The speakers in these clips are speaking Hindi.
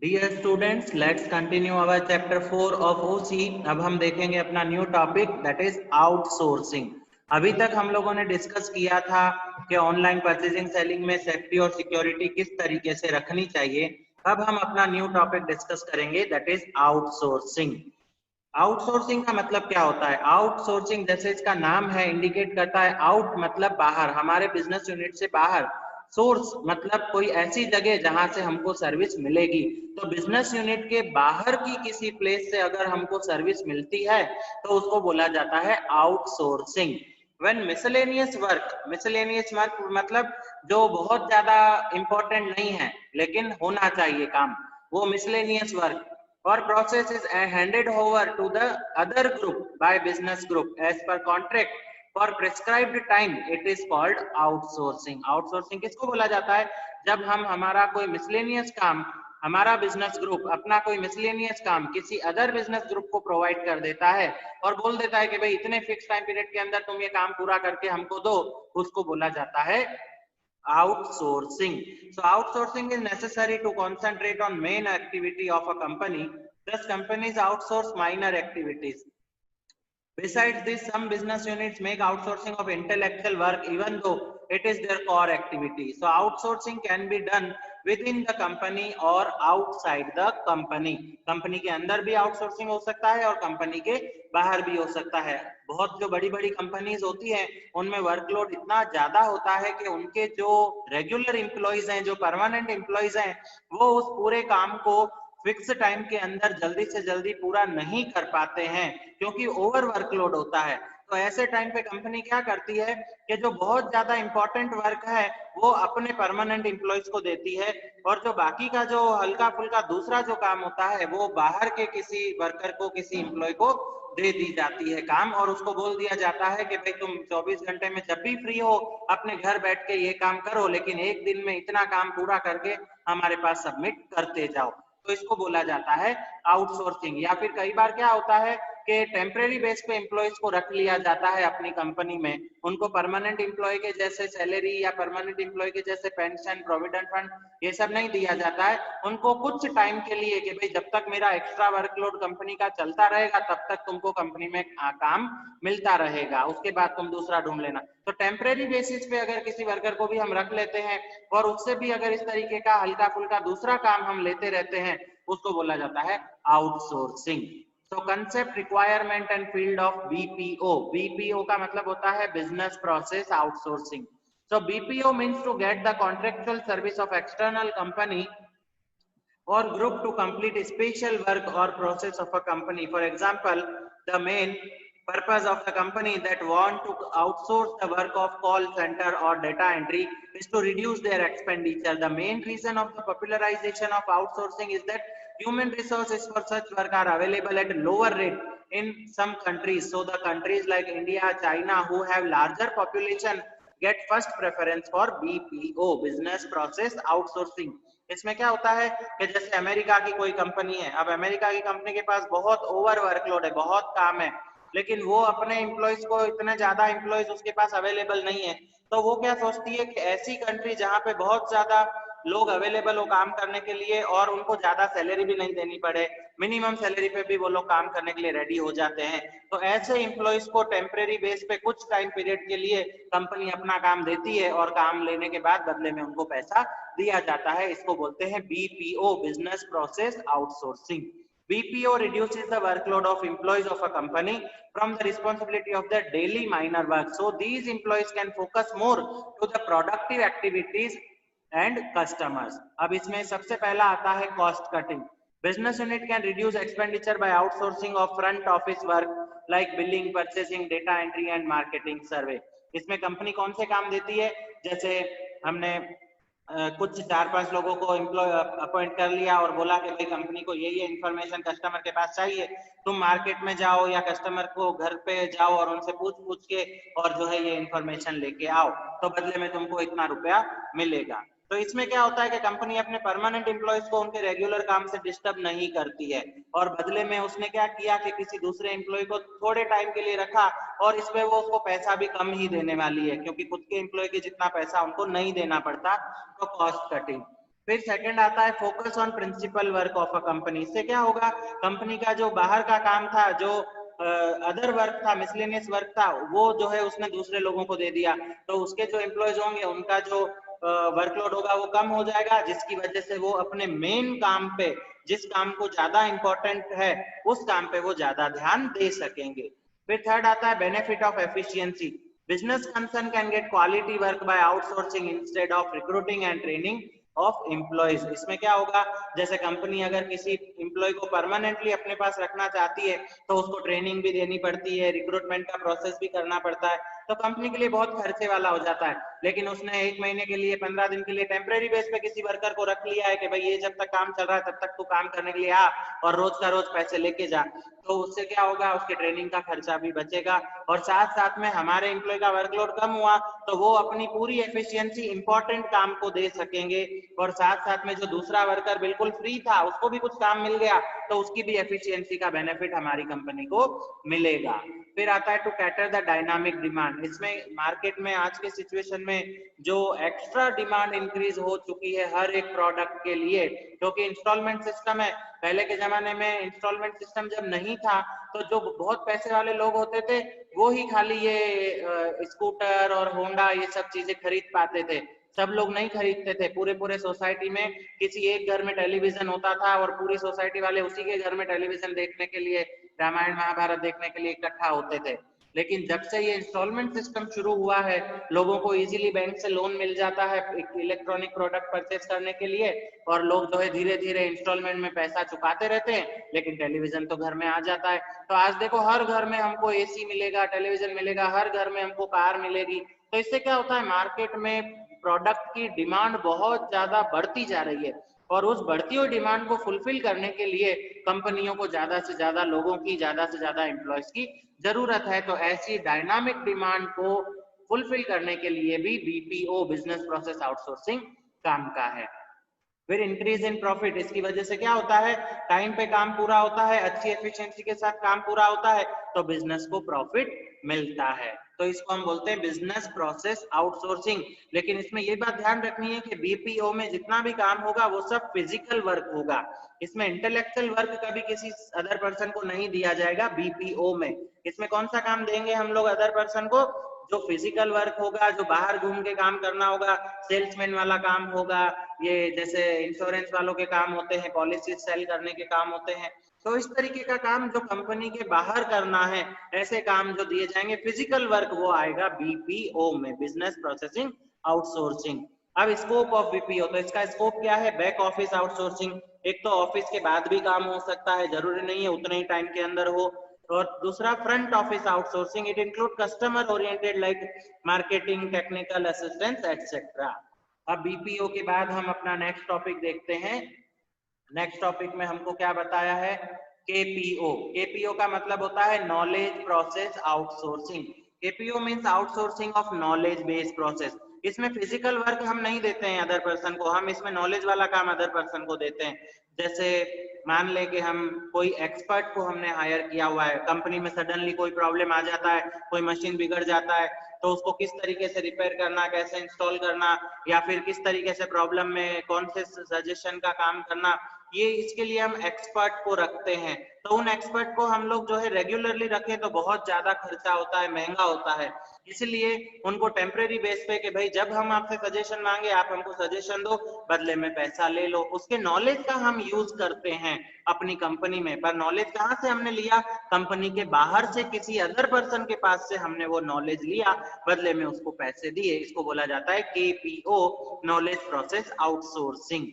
Dear students, let's continue our chapter 4 of OC. अब हम देखेंगे अपना new topic that is outsourcing. अभी तक हम लोगों ने डिस्कस किया था कि ऑनलाइन परचेजिंग सेलिंग में सेफ्टी और सिक्योरिटी किस तरीके से रखनी चाहिए। अब हम अपना न्यू टॉपिक डिस्कस करेंगे दैट इज आउटसोर्सिंग। आउटसोर्सिंग का मतलब क्या होता है? आउटसोर्सिंग जैसे इसका नाम है इंडिकेट करता है, आउट मतलब बाहर, हमारे बिजनेस यूनिट से बाहर, सोर्स मतलब कोई ऐसी जगह जहां से हमको सर्विस मिलेगी। तो बिजनेस यूनिट के बाहर की किसी प्लेस से अगर हमको सर्विस मिलती है तो उसको बोला जाता है आउटसोर्सिंग। व्हेन मिसलेनियस वर्क मतलब जो बहुत ज्यादा इंपॉर्टेंट नहीं है लेकिन होना चाहिए काम, वो miscellaneous work, or process is handed over to the other group by business group as per contract for prescribed time, it is called outsourcing. outsourcing किसको बोला जाता है? जब हम हमारा कोई मिसलेनियस काम, हमारा बिजनेस ग्रुप अपना कोई मिसलेनियस काम किसी अदर बिजनेस ग्रुप को प्रोवाइड कर देता है और बोल देता है कि भाई इतने फिक्स टाइम पीरियड के अंदर तुम ये काम पूरा करके हमको दो, उसको बोला जाता है outsourcing. So outsourcing is necessary to concentrate on main activity of a company. Thus companies outsource minor activities. Besides this, some business units make outsourcing of intellectual work even though it is their core activity. So outsourcing can be done within the company or outside the company. Company के अंदर भी आउटसोर्सिंग हो सकता है और कंपनी के बाहर भी हो सकता है। बहुत जो बड़ी बड़ी कंपनीज होती हैं उनमें वर्कलोड इतना ज्यादा होता है कि उनके जो रेगुलर एम्प्लॉइज हैं, जो परमानेंट एम्प्लॉइज हैं, वो उस पूरे काम को फिक्स टाइम के अंदर जल्दी से जल्दी पूरा नहीं कर पाते हैं क्योंकि ओवर वर्कलोड होता है। तो ऐसे टाइम पे कंपनी क्या करती है कि जो बहुत ज्यादा इंपॉर्टेंट वर्क है वो अपने परमानेंट एम्प्लॉइज को देती है और जो बाकी का जो हल्का फुल्का दूसरा जो काम होता है वो बाहर के किसी वर्कर को, किसी एम्प्लॉय को दे दी जाती है काम, और उसको बोल दिया जाता है कि भाई तुम 24 घंटे में जब भी फ्री हो अपने घर बैठ के ये काम करो, लेकिन एक दिन में इतना काम पूरा करके हमारे पास सबमिट करते जाओ। तो इसको बोला जाता है आउटसोर्सिंग। या फिर कई बार क्या होता है कि टेम्परेरी बेस पे एम्प्लॉइज को रख लिया जाता है अपनी कंपनी में, उनको परमानेंट एम्प्लॉय के जैसे सैलरी या परमानेंट एम्प्लॉय के जैसे पेंशन, प्रोविडेंट फंड ये सब नहीं दिया जाता है। उनको कुछ टाइम के लिए कि भाई जब तक मेरा एक्स्ट्रा वर्कलोड कंपनी का चलता रहेगा तब तक तुमको कंपनी में काम मिलता रहेगा, उसके बाद तुम दूसरा ढूंढ लेना। तो टेम्परेरी बेसिस पे अगर किसी वर्कर को भी हम रख लेते हैं और उससे भी अगर इस तरीके का हल्का फुल्का दूसरा काम हम लेते रहते हैं, उसको बोला जाता है outsourcing. So concept, requirement and field of BPO. BPO का मतलब होता है business process outsourcing. So BPO means to get the contractual service of external company or group to complete a special work or process of a company. For example, the main purpose of the company that want to outsource the work of call center or data entry is to reduce their expenditure. The main reason of the popularization of outsourcing is that human resources for such work are available at lower rate in some countries. So the countries like India, China, who have larger population get first preference for BPO, business process outsourcing. इसमें क्या होता है कि जैसे अमेरिका की कोई कंपनी है, अब अमेरिका की कंपनी के पास बहुत ओवर वर्कलोड है, बहुत काम है, लेकिन वो अपने एम्प्लॉइज को, इतने ज्यादा एम्प्लॉइज उसके पास अवेलेबल नहीं है, तो वो क्या सोचती है कि ऐसी कंट्री जहां पे बहुत ज्यादा लोग अवेलेबल हो काम करने के लिए और उनको ज्यादा सैलरी भी नहीं देनी पड़े, मिनिमम सैलरी पे भी वो लोग काम करने के लिए रेडी हो जाते हैं, तो ऐसे एम्प्लॉइज को टेम्परेरी बेस पे कुछ टाइम पीरियड के लिए कंपनी अपना काम देती है और काम लेने के बाद बदले में उनको पैसा दिया जाता है। इसको बोलते हैं BPO, business process outsourcing. BPO reduces the workload of employees of a company from the responsibility of their daily minor work. So these employees can focus more to the productive activities and customers. अब इसमें सबसे पहला आता है cost cutting. Business unit can reduce expenditure by outsourcing of front office work like billing, purchasing, data entry and marketing survey. इसमें कंपनी कौन से काम देती है? जैसे हमने कुछ 4-5 लोगों को एम्प्लॉय अपॉइंट कर लिया और बोला कि भाई कंपनी को ये इन्फॉर्मेशन कस्टमर के पास चाहिए, तुम मार्केट में जाओ या कस्टमर को घर पे जाओ और उनसे पूछ के और जो है ये इन्फॉर्मेशन लेके आओ, तो बदले में तुमको इतना रुपया मिलेगा। तो इसमें क्या होता है कि कंपनी अपने परमानेंट एम्प्लॉयज को उनके रेगुलर काम से डिस्टर्ब नहीं करती है और बदले में उसने क्या किया कि किसी दूसरे एम्प्लॉय को थोड़े टाइम के लिए रखा और इसमें वो उसको पैसा भी कम ही देने वाली है क्योंकि खुद के एम्प्लॉय के जितना पैसा उनको नहीं देना पड़ता। तो कॉस्ट कटिंग। फिर सेकंड आता है focus on principal work of a company. इससे क्या होगा, कंपनी का जो बाहर का काम था, जो अदर वर्क था, मिसलेनियस वर्क था, वो जो है उसने दूसरे लोगों को दे दिया, तो उसके जो एम्प्लॉयज होंगे उनका जो वर्कलोड होगा वो कम हो जाएगा, जिसकी वजह से वो अपने मेन काम पे, जिस काम को ज्यादा इंपॉर्टेंट है उस काम पे वो ज्यादा ध्यान दे सकेंगे। फिर थर्ड आता है benefit of efficiency. Business concern can get quality work by outsourcing instead of recruiting and training of employees. इसमें क्या होगा, जैसे कंपनी अगर किसी एम्प्लॉय को परमानेंटली अपने पास रखना चाहती है तो उसको ट्रेनिंग भी देनी पड़ती है, रिक्रूटमेंट का प्रोसेस भी करना पड़ता है, तो कंपनी के लिए बहुत खर्चे वाला हो जाता है। लेकिन उसने 1 महीने के लिए, 15 दिन के लिए टेम्परेरी बेस पे किसी वर्कर को रख लिया है कि भाई ये जब तक काम चल रहा है तब तक तू काम करने के लिए आ और रोज का रोज पैसे लेके जा, तो उससे क्या होगा, उसके ट्रेनिंग का खर्चा भी बचेगा और साथ साथ में हमारे एम्प्लॉय का वर्कलोड कम हुआ तो वो अपनी पूरी एफिशिएंसी इंपॉर्टेंट काम को दे सकेंगे, और साथ साथ में जो दूसरा वर्कर बिल्कुल फ्री था उसको भी कुछ काम मिल गया तो उसकी भी एफिशिएंसी का बेनिफिट हमारी कंपनी को मिलेगा। फिर आता है to cater the dynamic demand. इसमें मार्केट में आज के सिचुएशन में जो एक्स्ट्रा डिमांड इंक्रीज हो चुकी है हर एक प्रोडक्ट के लिए, क्योंकि इंस्टॉलमेंट सिस्टम है। पहले के जमाने में इंस्टॉलमेंट सिस्टम जब नहीं था तो जो बहुत पैसे वाले लोग होते थे वो ही खाली ये स्कूटर और होंडा ये सब चीजें खरीद पाते थे, सब लोग नहीं खरीदते थे। पूरे पूरे सोसाइटी में किसी एक घर में टेलीविजन होता था और पूरी सोसाइटी वाले उसी के घर में टेलीविजन देखने के लिए, रामायण महाभारत देखने के लिए इकट्ठा होते थे। लेकिन जब से ये इंस्टॉलमेंट सिस्टम शुरू हुआ है, लोगों को इजीली बैंक से लोन मिल जाता है इलेक्ट्रॉनिक प्रोडक्ट परचेस करने के लिए, और लोग जो है धीरे धीरे इंस्टॉलमेंट में पैसा चुकाते रहते हैं, लेकिन टेलीविजन तो घर में आ जाता है। तो आज देखो हर घर में हमको एसी मिलेगा, टेलीविजन मिलेगा, हर घर में हमको कार मिलेगी। तो इससे क्या होता है, मार्केट में प्रोडक्ट की डिमांड बहुत ज्यादा बढ़ती जा रही है, और उस बढ़ती हुई डिमांड को फुलफिल करने के लिए कंपनियों को ज्यादा से ज्यादा लोगों की, ज्यादा से ज्यादा एम्प्लॉयज की जरूरत है। तो ऐसी डायनामिक डिमांड को फुलफिल करने के लिए भी बीपीओ, बिजनेस प्रोसेस आउटसोर्सिंग, काम का है। फिर इंक्रीज इन प्रॉफिट। इसकी वजह से क्या होता है, टाइम पे काम पूरा होता है, अच्छी एफिशिएंसी के साथ काम पूरा होता है तो बिजनेस को प्रॉफिट मिलता है। तो इसको हम बोलते हैं बिजनेस प्रोसेस आउटसोर्सिंग। लेकिन इसमें ये बात ध्यान रखनी है कि बीपीओ में जितना भी काम होगा वो सब फिजिकल वर्क होगा, इसमें इंटेलेक्चुअल वर्क कभी किसी अदर पर्सन को नहीं दिया जाएगा बीपीओ में। इसमें कौन सा काम देंगे हम लोग अदर पर्सन को, जो फिजिकल वर्क होगा, जो बाहर घूम के काम करना होगा, सेल्समैन वाला काम होगा, ये जैसे इंश्योरेंस वालों के काम होते हैं, पॉलिसी सेल करने के काम होते हैं, तो इस तरीके का काम जो कंपनी के बाहर करना है, ऐसे काम जो दिए जाएंगे फिजिकल वर्क, वो आएगा बीपीओ में, बिजनेस प्रोसेसिंग आउटसोर्सिंग। अब स्कोप ऑफ बीपीओ, तो इसका स्कोप क्या है, बैक ऑफिस आउटसोर्सिंग। एक तो ऑफिस के बाद भी काम हो सकता है, जरूरी नहीं है उतने ही टाइम के अंदर हो। और दूसरा front office outsourcing, it include customer oriented like marketing, technical assistance etcetera. अब बीपीओ के बाद हम अपना नेक्स्ट टॉपिक देखते हैं। नेक्स्ट टॉपिक में हमको क्या बताया है, केपीओ। केपीओ का मतलब होता है knowledge process outsourcing. KPO means outsourcing of knowledge based process. इसमें फिजिकल वर्क हम नहीं देते हैं अदर पर्सन को, हम इसमें नॉलेज वाला काम अदर पर्सन को देते हैं। जैसे मान ले कि हम कोई एक्सपर्ट को हमने हायर किया हुआ है, कंपनी में सडनली कोई प्रॉब्लम आ जाता है, कोई मशीन बिगड़ जाता है, तो उसको किस तरीके से रिपेयर करना, कैसे इंस्टॉल करना, या फिर किस तरीके से प्रॉब्लम में कौन से सजेशन का काम करना, ये इसके लिए हम एक्सपर्ट को रखते हैं। तो उन एक्सपर्ट को हम लोग जो है रेगुलरली रखें तो बहुत ज्यादा खर्चा होता है, महंगा होता है, इसलिए उनको टेम्परेरी बेस पे कि भाई जब हम आपसे सजेशन मांगे आप हमको सजेशन दो, बदले में पैसा ले लो, उसके नॉलेज का हम यूज करते हैं अपनी कंपनी में। पर नॉलेज कहाँ से हमने लिया, कंपनी के बाहर से किसी अदर पर्सन के पास से हमने वो नॉलेज लिया, बदले में उसको पैसे दिए। इसको बोला जाता है KPO, knowledge process outsourcing.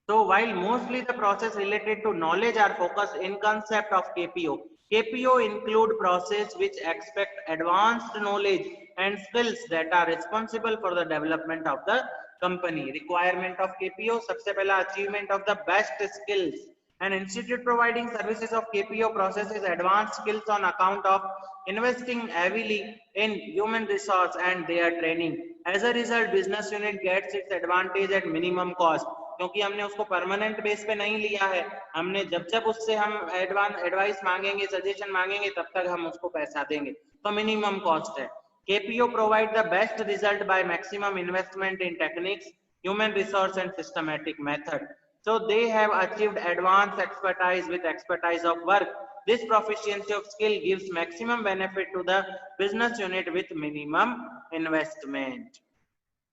So while mostly the process related to knowledge are focused in concept of KPO, KPO include process which expect advanced knowledge and skills that are responsible for the development of the company. Requirement of KPO, सबसे पहला achievement of the best skills. An institute providing services of KPO processes advanced skills on account of investing heavily in human resource and their training. As a result, business unit gets its advantage at minimum cost. क्योंकि हमने उसको परमानेंट बेस पे नहीं लिया है, हमने जब जब उससे हम एडवाइस मांगेंगे, सजेशन मांगेंगे, तब तक हम उसको पैसा देंगे, तो मिनिमम कॉस्ट है। KPO provide the best result by maximum investment in techniques, human resource and systematic method. So they have achieved advanced expertise with expertise of work. This proficiency of skill gives maximum benefit to the business unit with minimum investment.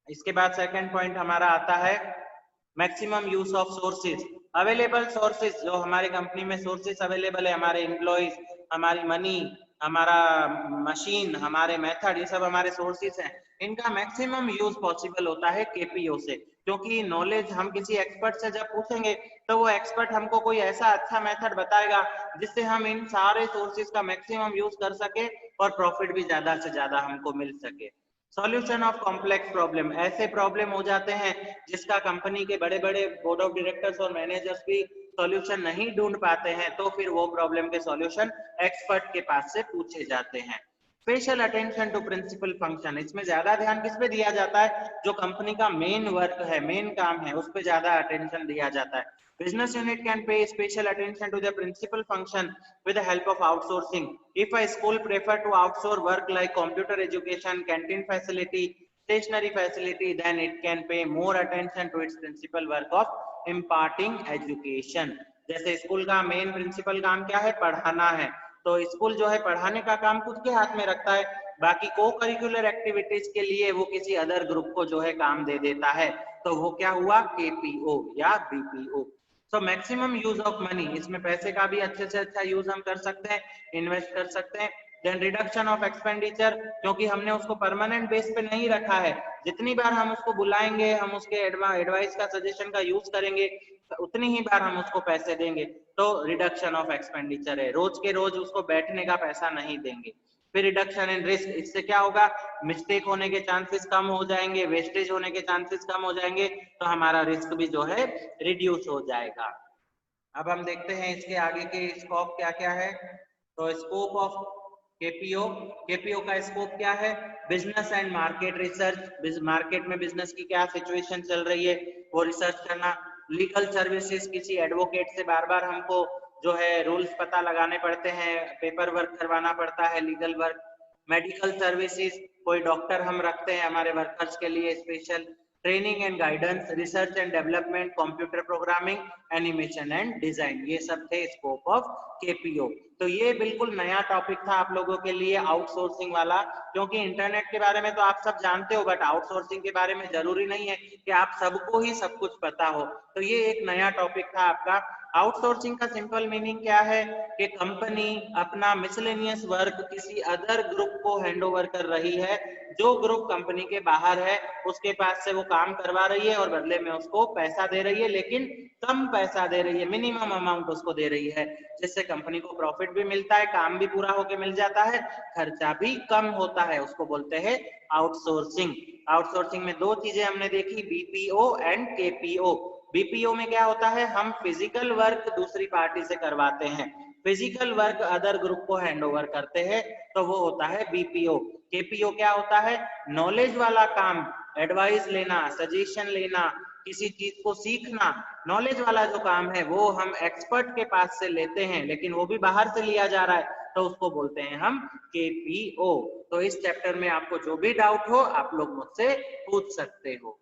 इसके बाद सेकंड पॉइंट हमारा आता है maximum use of sources. Available sources, जो हमारी कंपनी में सोर्सेज अवेलेबल है, हमारे एम्प्लॉइज, हमारी मनी, हमारा मशीन, हमारे मेथड, ये सब हमारे सोर्सेज हैं. इनका मैक्सिमम यूज पॉसिबल होता है केपीओ से, क्योंकि नॉलेज हम किसी एक्सपर्ट से जब पूछेंगे तो वो एक्सपर्ट हमको कोई ऐसा अच्छा मेथड बताएगा जिससे हम इन सारे सोर्सेज का मैक्सिमम यूज कर सके और प्रॉफिट भी ज्यादा से ज्यादा हमको मिल सके. सॉल्यूशन ऑफ कॉम्प्लेक्स प्रॉब्लम, ऐसे प्रॉब्लम हो जाते हैं जिसका कंपनी के बड़े बड़े बोर्ड ऑफ डायरेक्टर्स और मैनेजर्स भी सॉल्यूशन नहीं ढूंढ पाते हैं, तो फिर वो प्रॉब्लम के सॉल्यूशन एक्सपर्ट के पास से पूछे जाते हैं. Special attention to principal function, इसमें ज्यादा ध्यान किस पे दिया जाता है? जो कंपनी का मेन वर्क है, मेन काम है, उस पे ज्यादा अटेंशन दिया जाता है. Business unit can pay special attention to the principal function with the help of outsourcing. If a school prefer to outsource work like computer education, canteen facility, stationery facility, then it can pay more attention to its principal work of imparting education. जैसे स्कूल का मेन प्रिंसिपल काम क्या है? पढ़ाना है. तो स्कूल जो है पढ़ाने का काम खुद के हाथ में रखता है, बाकी को करिकुलर एक्टिविटीज के लिए वो किसी अदर ग्रुप को जो है काम दे देता है. तो वो क्या हुआ? केपीओ या BPO. So maximum use of money, इसमें पैसे का भी अच्छे से अच्छा यूज हम कर सकते हैं, इन्वेस्ट कर सकते हैं. देन रिडक्शन ऑफ एक्सपेंडिचर, क्योंकि हमने उसको परमानेंट बेस पे नहीं रखा है, जितनी बार हम उसको बुलाएंगे, हम उसके एडवाइस का, सजेशन का यूज करेंगे, उतनी ही बार हम उसको पैसे देंगे. तो रिडक्शन ऑफ एक्सपेंडिचर है, रोज के रोज उसको बैठने का पैसा नहीं देंगे. फिर रिडक्शन इन रिस्क, इससे क्या होगा? मिस्टेक होने के चांसेस कम हो जाएंगे, वेस्टेज होने के चांसेस कम हो जाएंगे, तो हमारा रिस्क भी जो है रिड्यूस हो जाएगा. अब हम देखते हैं इसके आगे के स्कोप क्या क्या है. तो स्कोप ऑफ केपीओ, केपीओ का स्कोप क्या है? Business and market research, market में बिजनेस की क्या सिचुएशन चल रही है वो रिसर्च करना. लीगल सर्विसेज, किसी एडवोकेट से बार बार हमको जो है रूल्स पता लगाने पड़ते हैं, पेपर वर्क करवाना पड़ता है, लीगल वर्क. मेडिकल सर्विसेज, कोई डॉक्टर हम रखते हैं हमारे वर्कर्स के लिए special. Training and guidance, research and development, computer programming, animation and design, ये सब थे स्कोप ऑफ केपीओ. तो ये बिल्कुल नया टॉपिक था आप लोगों के लिए, आउटसोर्सिंग वाला, क्योंकि इंटरनेट के बारे में तो आप सब जानते हो, बट आउटसोर्सिंग के बारे में जरूरी नहीं है कि आप सबको ही सब कुछ पता हो. तो ये एक नया टॉपिक था आपका. आउटसोर्सिंग का सिंपल मीनिंग क्या है कि कंपनी अपना मिसलेनियस वर्क किसी अदर ग्रुप को हैंडओवर कर रही है, जो ग्रुप कंपनी के बाहर है उसके पास से वो काम करवा रही है और बदले में उसको पैसा दे रही है, लेकिन कम पैसा दे रही है, मिनिमम अमाउंट उसको दे रही है, जिससे कंपनी को प्रॉफिट भी मिलता है, काम भी पूरा होके मिल जाता है, खर्चा भी कम होता है. उसको बोलते हैं आउटसोर्सिंग. आउटसोर्सिंग में दो चीजें हमने देखी, बीपीओ एंड केपीओ. बीपीओ में क्या होता है? हम फिजिकल वर्क दूसरी पार्टी से करवाते हैं, फिजिकल वर्क अदर ग्रुप को हैंडओवर करते हैं, तो वो होता है बीपीओ. केपीओ क्या होता है? नॉलेज वाला काम, एडवाइस लेना, सजेशन लेना, किसी चीज को सीखना, नॉलेज वाला जो काम है वो हम एक्सपर्ट के पास से लेते हैं, लेकिन वो भी बाहर से लिया जा रहा है, तो उसको बोलते हैं हम केपीओ. तो इस चैप्टर में आपको जो भी डाउट हो आप लोग मुझसे पूछ सकते हो.